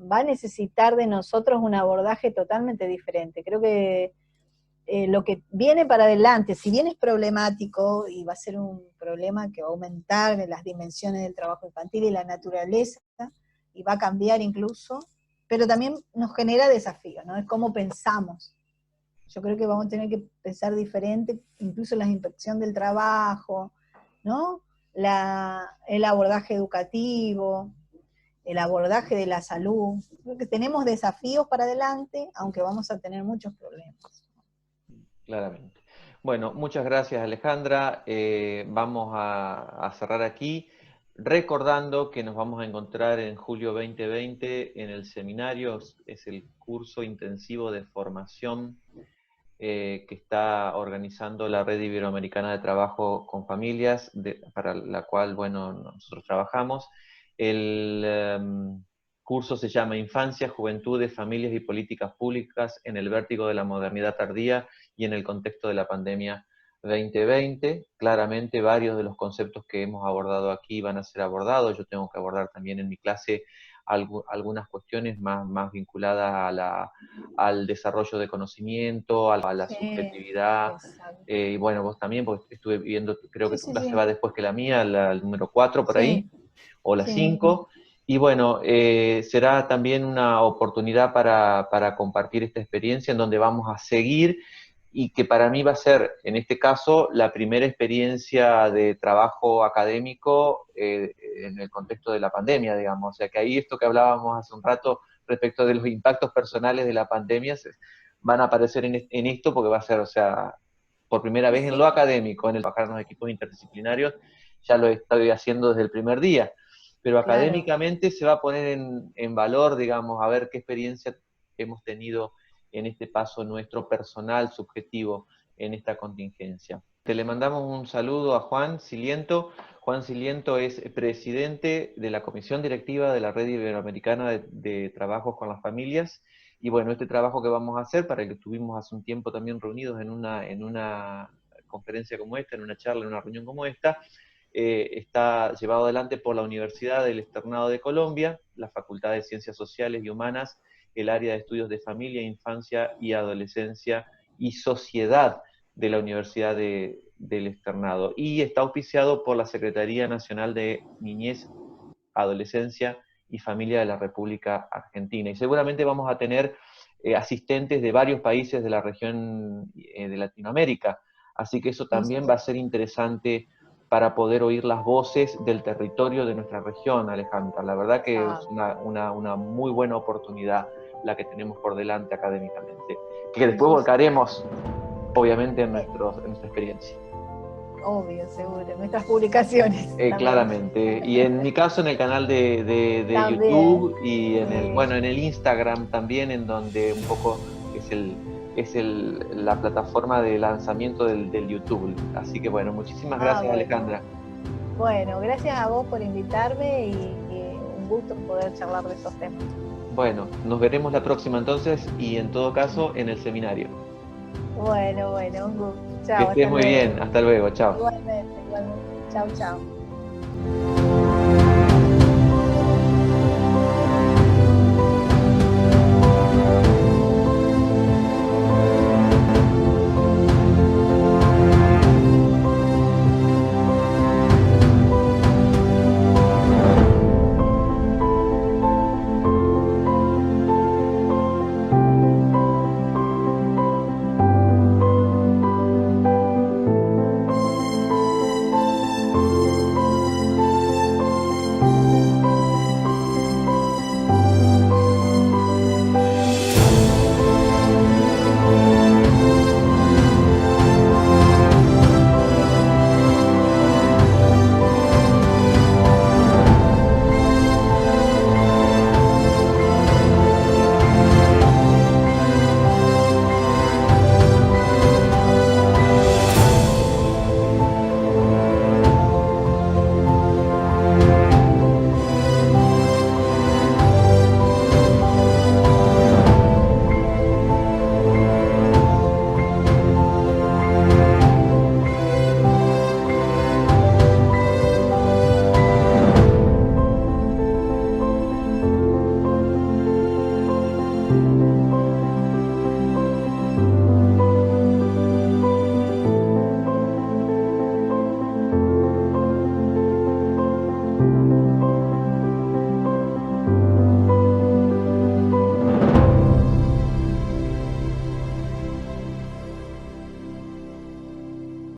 va a necesitar de nosotros un abordaje totalmente diferente. Creo que lo que viene para adelante, si bien es problemático y va a ser un problema que va a aumentar de las dimensiones del trabajo infantil y la naturaleza, y va a cambiar incluso, pero también nos genera desafíos, ¿no? Es cómo pensamos. Yo creo que vamos a tener que pensar diferente, incluso la inspección del trabajo, ¿no? El abordaje educativo, el abordaje de la salud. Creo que tenemos desafíos para adelante, aunque vamos a tener muchos problemas. Claramente. Bueno, muchas gracias Alejandra. Vamos a cerrar aquí, recordando que nos vamos a encontrar en julio 2020 en el seminario, es el curso intensivo de formación que está organizando la Red Iberoamericana de Trabajo con Familias, para la cual, bueno, nosotros trabajamos. El curso se llama Infancia, Juventudes, Familias y Políticas Públicas en el vértigo de la modernidad tardía y en el contexto de la pandemia 2020. Claramente varios de los conceptos que hemos abordado aquí van a ser abordados. Yo tengo que abordar también en mi clase algunas cuestiones más vinculadas al desarrollo de conocimiento, a la Sí, subjetividad. exacto. Y bueno, vos también, porque estuve viendo, creo que Sí, tu sí, clase sí. va después que la mía, el número 4 por ahí, Sí, o la sí. 5. Y bueno, será también una oportunidad para compartir esta experiencia en donde vamos a seguir y que para mí va a ser, en este caso, la primera experiencia de trabajo académico en el contexto de la pandemia, digamos. O sea, que ahí esto que hablábamos hace un rato respecto de los impactos personales de la pandemia van a aparecer en esto porque va a ser, o sea, por primera Sí, vez en sí, lo académico, en el trabajar en los equipos interdisciplinarios, ya lo estoy haciendo desde el primer día. Pero claro. académicamente se va a poner en valor, digamos, a ver qué experiencia hemos tenido en este paso nuestro personal, subjetivo, en esta contingencia. Te le mandamos un saludo a Juan Siliento. Juan Siliento es presidente de la Comisión Directiva de la Red Iberoamericana de Trabajos con las Familias. Y bueno, este trabajo que vamos a hacer, para el que estuvimos hace un tiempo también reunidos en una conferencia como esta, en una charla, en una reunión como esta, está llevado adelante por la Universidad del Externado de Colombia, la Facultad de Ciencias Sociales y Humanas, el área de estudios de familia, infancia y adolescencia y sociedad de la Universidad del Externado. Y está auspiciado por la Secretaría Nacional de Niñez, Adolescencia y Familia de la República Argentina. Y seguramente vamos a tener asistentes de varios países de la región de Latinoamérica. Así que eso Sí, sí, también va sí. a ser interesante para poder oír las voces del territorio de nuestra región, Alejandra. La verdad que Ah, es una muy buena oportunidad la que tenemos por delante académicamente, que sí, después sí, sí. volcaremos, obviamente, en Eh, nuestra experiencia. obvio, seguro, nuestras publicaciones. Claramente. Y en mi caso en el canal de También, YouTube y en sí. en el Instagram también, en donde un poco la plataforma de lanzamiento del YouTube. Así que bueno, muchísimas gracias, Bueno. Alejandra. Bueno, gracias a vos por invitarme y un gusto poder charlar de estos temas. Bueno, nos veremos la próxima entonces y en todo caso en el seminario. Bueno, un gusto. Que Chao, estés hasta muy luego. bien. Hasta luego. Chao. Igualmente. Chao, chao.